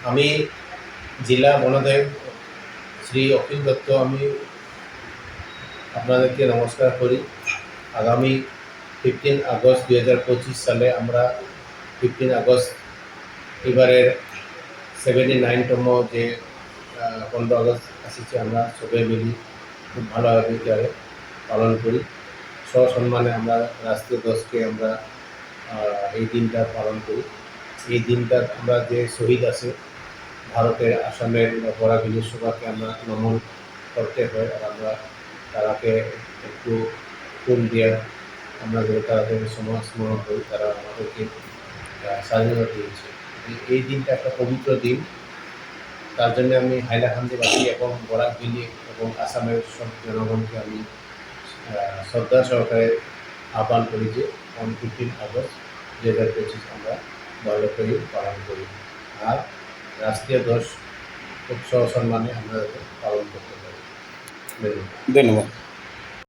আমি জেলা বনাধায়ক শ্রী অখিল দত্ত আমি আপনাদেরকে নমস্কার করি। আগামী 15 আগস্ট 2025 সালে আমরা 15 আগস্ট এবারের 79তম যে 15 আগস্ট আসছে আমরা সবাই মিলি খুব ভালোভাবে এটাকে পালন করি। সসম্মানে আমরা রাষ্ট্রীয় ধ্বজকে আমরা এই দিনটা পালন করি। এই দিনটা আমরা যে শহীদ আছে ভারতের আসামের বরাক বিধানসভাকে আমরা নমন করতে হয়, আর আমরা তারাকে একটু ফুল দিয়ে আমরা যে তাদের স্মরণ করি, তারা আমাদেরকে স্বাধীনতা দিয়েছে। এই দিনটা একটা পবিত্র দিন। তার জন্য আমি হাইলাকান্দিবাসী এবং বরাক ভ্যালি এবং আসামের সব জনগণকে আমি শ্রদ্ধা সহকারে আহ্বান করি যে 15 আগস্ট 2025 আমরা ভালো করে পালন করি, আর রাষ্ট্রীয় ধ্বজ খুব সসম্মানে আমরা পালন করতে পারি। ধন্যবাদ।